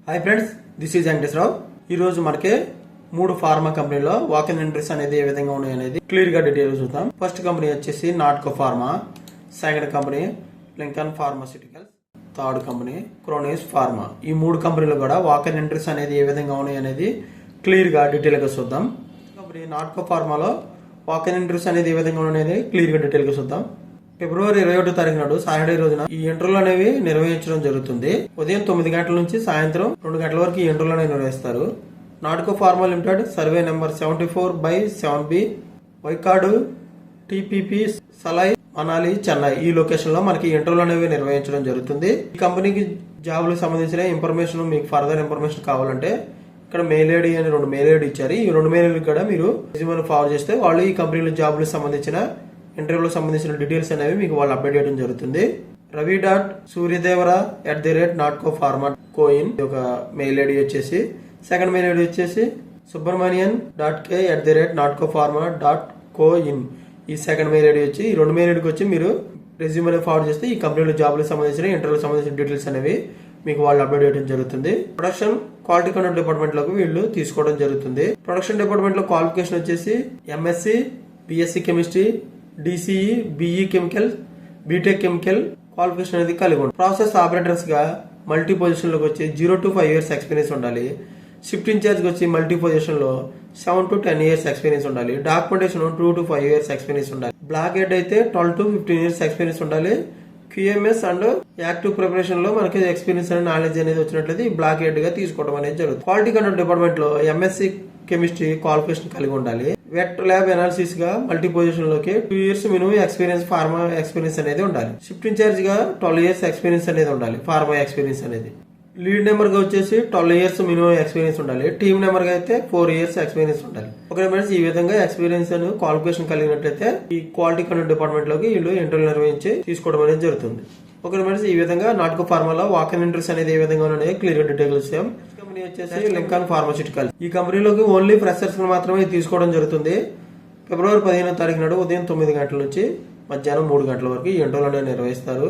Hi friends, this is Venkateswara Rao. ఈ రోజు మనకి 3 ఫార్మా కంపెనీలో వాక్-ఇన్ ఎంట్రీస్ అనేది ఏ విధంగా ఉన్నాయి అనేది క్లియర్ గా డీటెయిల్స్ చూద్దాం. ఫస్ట్ కంపెనీ వచ్చేసి Natco pharma, second company Lincoln pharmaceuticals, third company Kronis pharma. ఈ 3 కంపెనీలు కూడా వాక్-ఇన్ ఎంట్రీస్ అనేది ఏ విధంగా ఉన్నాయి అనేది క్లియర్ గా డీటెయిల్ గా చూద్దాం. కంపెనీ నాట్కో ఫార్మాలో వాక్-ఇన్ ఎంట్రీస్ అనేది ఏ విధంగా ఉన్నాయి క్లియర్ గా డీటెయిల్ గా చూద్దాం. ఫిబ్రవరి 21వ తారీఖు నాడు సాటర్డే రోజున ఈ ఇంటర్వ్యూలు అనేవి నిర్వహించడం జరుగుతుంది. ఉదయం 9 గంటల నుంచి సాయంత్రం 2 గంటల వరకు ఈ ఇంటర్వ్యూలు అనేవి నిర్వహిస్తారు. Natco pharma limited, survey number 74/7B, Vaikadu, TPP, Salai, Manali, Chennai ఈ లొకేషన్ లో మనకి ఇంటర్వ్యూలు అనేవి నిర్వహించడం జరుగుతుంది. ఈ కంపెనీకి జాబులకు సంబంధించిన ఇన్ఫర్మేషన్, మీకు ఫర్దర్ ఇన్ఫర్మేషన్ కావాలంటే ఇక్కడ మెయిల్ ఐడి అని 2 మెయిల్ ఐడి ఇచ్చారు. ఈ 2 మెయిల్ ఐడి కూడా మీరు రెజ్యూమే ఫార్వర్డ్ చేస్తే వాళ్ళు ఈ కంపెనీలో జాబులకు సంబంధించిన ఇంటర్వ్యూలకు సంబంధించిన డీటెయిల్స్ అనేవి మీకు వాళ్ళు అప్డేట్ చేయడం జరుగుతుంది. ravi.suryadevara@naatcofarma.co.in ఒక మెయిల్ ఐడి వచ్చేసి, సెకండ్ మెయిల్ ఐడి వచ్చేసి subramanian.k@naatcofarma.co.in ఈ సెకండ్ మెయిల్ ఐడి వచ్చి, ఈ 2 మెయిల్ ఐడికి వచ్చి మీరు రెజ్యూమే ఫార్వర్డ్ చేస్తే ఈ కంపెనీలో జాబ్లకు సంబంధించిన ఇంటర్వ్యూలకు సంబంధించిన డీటెయిల్స్ అనేవి మీకు వాళ్ళు అప్డేట్ చేయడం జరుగుతుంది. ప్రొడక్షన్ క్వాలిటీ కంట్రోల్ డిపార్ట్మెంట్ లోకి వీళ్ళు తీసుకోవడం జరుగుతుంది. ప్రొడక్షన్ డిపార్ట్మెంట్ లో క్వాలిఫికేషన్ వచ్చేసి MSc, BSc chemistry, DCE, BE chemical, BTech chemical qualification అనేది కలిగి ఉంటుంది. ప్రాసెస్ ఆపరేటర్స్ గా మల్టీ పొజిషన్ లోకి వచ్చి 0 to 5 years ఎక్స్పీరియన్స్ ఉండాలి. షిఫ్ట్ ఇన్ఛార్జ్ వచ్చి మల్టీ పొజిషన్ లో 7 to 10 years ఎక్స్పీరియన్స్ ఉండాలి. డాక్యుమెంటేషన్ 2 to 5 years ఎక్స్పీరియన్స్ ఉండాలి. బ్లాక్ హెడ్ అయితే 12 to 15 years ఎక్స్పీరియన్స్ ఉండాలి. QMS అండ్ యాక్టివ్ ప్రిపరేషన్ లో మనకి ఎక్స్పీరియన్స్ అండ్ నాలెడ్జ్ అనేది వచ్చినట్లయితే ఈ బ్లాక్ హెడ్ గా తీసుకోవడం అనేది జరుగుతుంది. క్వాలిటీ కంట్రోల్ డిపార్ట్మెంట్ లో ఎంఎస్సి కెమిస్ట్రీ క్వాలిఫికేషన్ కలిగి ఉండాలి. వెట్ ల్యాబ్ అనాలిసిస్ గా మల్టీ పొజిషన్ లోకి 2 years minimum experience, pharma experience అనేది ఉండాలి. షిఫ్ట్ ఇన్ఛార్జ్ గా 12 years ఎక్స్పీరియన్స్ అనేది ఉండాలి. ఫార్మా ఎక్స్పీరియన్స్ అనేది. లీడ్ నెంబర్ గా వచ్చేసి 12 years మినిమం ఎక్స్పీరియన్స్ ఉండాలి. టీమ్ నెంబర్ గా అయితే 4 years ఎక్స్పీరియన్స్ ఉండాలి. ఓకే ఫ్రెండ్స్, ఈ విధంగా ఎక్స్పీరియన్స్ అని క్వాలిఫికేషన్ కలిగినట్లయితే ఈ క్వాలిటీ కంట్రోల్ డిపార్ట్మెంట్ లోకి వీళ్ళు ఇంటర్వ్యూ నిర్వహించి తీసుకోవడం అనేది జరుగుతుంది. ఓకే ఫ్రెండ్స్, ఈ విధంగా నాట్కో ఫార్మాలో వాక్-ఇన్ ఇంటర్వ్యూస్ అనేది ఏ విధంగా ఉన్నాయో క్లియర్ గా డీటెయిల్స్ ఇచ్చాం. కంపెనీ వచ్చేసి లింకన్ ఫార్మాస్యూటికల్స్. ఈ కంపెనీలోకి ఓన్లీ ఫ్రెషర్స్ మాత్రమే తీసుకోవడం జరుగుతుంది. ఫిబ్రవరి 15వ తారీఖు నాడు ఉదయం 9 గంటల నుంచి మధ్యాహ్నం 3 గంటల వరకు ఈ ఇంటర్వ్యూలు అనేవి నిర్వహిస్తారు.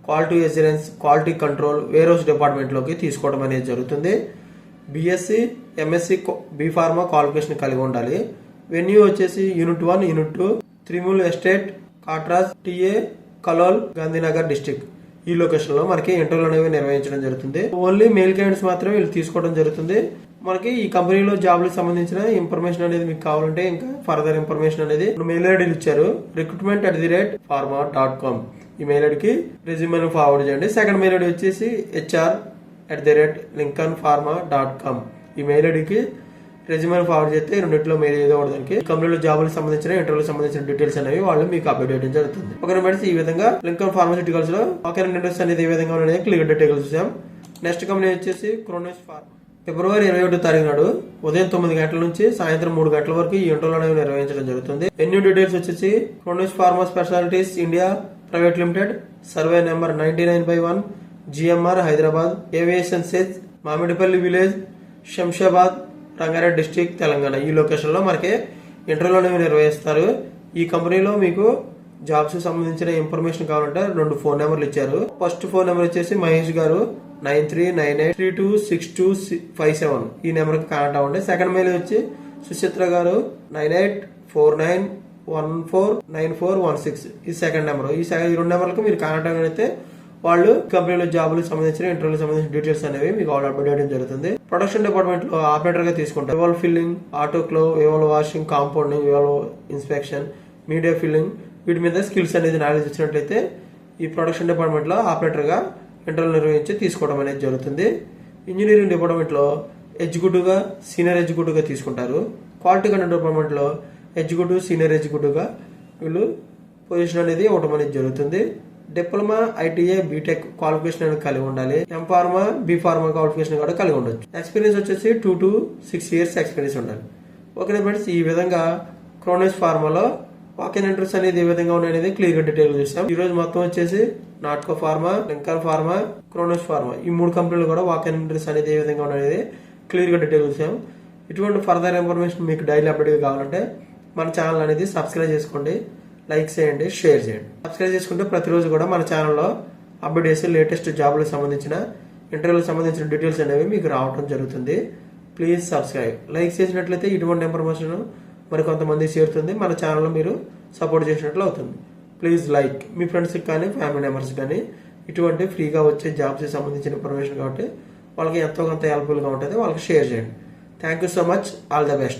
Quality assurance, quality control, warehouse department లోకి తీసుకోవడం అనేది జరుగుతుంది. BSc, MSc, B pharma qualification కలిగి ఉండాలి. వెన్యూ వచ్చేసి unit 1, unit 2, Trimul estate, Katraj, TA, Kalol, Gandhinagar district ఈ లొకేషన్ లో మనకి ఇంటర్వ్యూలు అనేవి నిర్వహించడం జరుగుతుంది. ఓన్లీ మెయిల్ క్యాండిడేట్స్ మాత్రమే వీళ్ళు తీసుకోవడం జరుగుతుంది. మనకి ఈ కంపెనీలో జాబ్లకు సంబంధించిన ఇన్ఫర్మేషన్ అనేది మీకు కావాలంటే ఇంకా ఫర్దర్ ఇన్ఫర్మేషన్ అనేది మెయిల్ ఐడీలు ఇచ్చారు. recruitment@pharma.com ఈ మెయిల్ ఐడికి రెజ్యూమే ఫార్వర్డ్ చేయండి. సెకండ్ మెయిల్ ఐడి వచ్చేసి HR@lincolnpharma.com ఈ మెయిల్ ఐడికి రెజ్యూమే ఫార్వర్డ్ చేస్తే రెండిట్లో మెయిల్ ఏదో ఒకదానికి కంపెనీలో జాబులకు సంబంధించిన ఇంటర్వ్యూలకు సంబంధించిన డీటెయిల్స్ అనేవి వాళ్ళు మీకు అప్డేట్ చేయడం జరుగుతుంది. ఒక ఈ విధంగా లింకన్ ఫార్మాస్యూటికల్స్ లో వాక్-ఇన్ ఇంటర్వ్యూస్ అనేది ఏ విధంగా అనేది క్లియర్ డీటెయిల్స్ చూసాం. నెక్స్ట్ కంపెనీ వచ్చేసి క్రోనిస్ ఫార్మా. ఫిబ్రవరి 21వ తారీఖు నాడు ఉదయం 9 గంటల నుంచి సాయంత్రం 3 గంటల వరకు ఈ ఇంటర్వ్యూలు అనేవి నిర్వహించడం జరుగుతుంది. వెన్యూ డీటెయిల్స్ వచ్చేసి Kronis pharma specialities India private limited, survey number 99/1, GMR, Hyderabad, aviation SEZ, Mamidipalli village, Shamshabad, Rangareddy district, Telangana ఈ లొకేషన్ లో మనకి ఇంటర్వ్యూలు అనేవి నిర్వహిస్తారు. ఈ కంపెనీలో మీకు జాబ్స్ సంబంధించిన ఇన్ఫర్మేషన్ కావాలంటే 2 ఫోన్ నెంబర్లు ఇచ్చారు. ఫస్ట్ ఫోన్ నెంబర్ వచ్చేసి మహేష్ గారు 9398326257 ఈ నెంబర్ కి కాంటాక్ట్ అవ్వండి. సెకండ్ మెయిల్ వచ్చి సుచిత్ర గారు 9849149416 ఈ సెకండ్ నెంబర్. ఈ 2 నెంబర్లకు మీరు కాంటాక్ట్ అయితే వాళ్ళు కంపెనీలో జాబులకు సంబంధించిన ఇంటర్వ్యూలకు సంబంధించిన డీటెయిల్స్ అనేవి మీకు అప్డేట్ చేయడం జరుగుతుంది. ప్రొడక్షన్ డిపార్ట్మెంట్ లో ఆపరేటర్ గా తీసుకుంటారు. Vial filling, autoclave, vial washing, compounding, vial inspection, media filling వీటి మీద స్కిల్స్ అనేది నాలెడ్జ్ ఇచ్చినట్లయితే ఈ ప్రొడక్షన్ డిపార్ట్మెంట్ లో ఆపరేటర్ గా ఇంటర్వ్యూ నిర్వహించి తీసుకోవడం అనేది జరుగుతుంది. ఇంజనీరింగ్ డిపార్ట్మెంట్ లో ఎగ్జిక్యూటివ్ గా, సీనియర్ ఎగ్జిక్యూటివ్ గా తీసుకుంటారు. క్వాలిటీ కంట్రోల్ డిపార్ట్మెంట్ లో ఎగ్జిక్యూటివ్, సీనియర్ ఎగ్జిక్యూటివ్ గా వీళ్ళు పొజిషన్ అనేది ఇవ్వడం అనేది జరుగుతుంది. డిప్లొమా, ఐటీఐ, బీటెక్ క్వాలిఫికేషన్ అనేది కలిగి ఉండాలి. M pharma, B pharma qualification కూడా కలిగి ఉండొచ్చు. ఎక్స్పీరియన్స్ వచ్చేసి 2 to 6 years ఎక్స్పీరియన్స్ ఉండాలి. ఓకే ఫ్రెండ్స్, ఈ విధంగా క్రోనిస్ ఫార్మాలో వాక్-ఇన్ ఇంటర్వ్యూస్ అనేది ఏ విధంగా ఉన్నాయనేది క్లియర్ గా డీటెయిల్ చూసాం. ఈ రోజు మొత్తం వచ్చేసి Natco pharma, Lincoln pharma, Kronis pharma ఈ 3 కంపెనీలు కూడా వాక్-ఇన్ ఇంటర్వ్యూస్ అనేది ఏ విధంగా ఉన్నాయనేది క్లియర్ గా డీటెయిల్ చూసాం. ఇటువంటి ఫర్దర్ ఇన్ఫర్మేషన్ మీకు డైలీ అప్డేట్ కావాలంటే మన ఛానల్ అనేది సబ్స్క్రైబ్ చేసుకోండి, లైక్ చేయండి, షేర్ చేయండి. సబ్స్క్రైబ్ చేసుకుంటే ప్రతిరోజు కూడా మన ఛానల్లో అప్డేట్ చేసి లేటెస్ట్ జాబ్లకు సంబంధించిన ఇంటర్వ్యూలకు సంబంధించిన డీటెయిల్స్ అనేవి మీకు రావడం జరుగుతుంది. Please subscribe. లైక్ చేసినట్లయితే ఇటువంటి ఇన్ఫర్మేషన్ మరి కొంతమంది చేరుతుంది. మన ఛానల్ మీరు సపోర్ట్ చేసినట్లు అవుతుంది. Please like. మీ ఫ్రెండ్స్కి కానీ ఫ్యామిలీ మెంబర్స్ కానీ ఇటువంటి ఫ్రీగా వచ్చే జాబ్స్కి సంబంధించిన ఇన్ఫర్మేషన్ కాబట్టి వాళ్ళకి ఎంతో కొంత హెల్ప్ఫుల్గా ఉంటుంది, వాళ్ళకి షేర్ చేయండి. Thank you so much. All the best.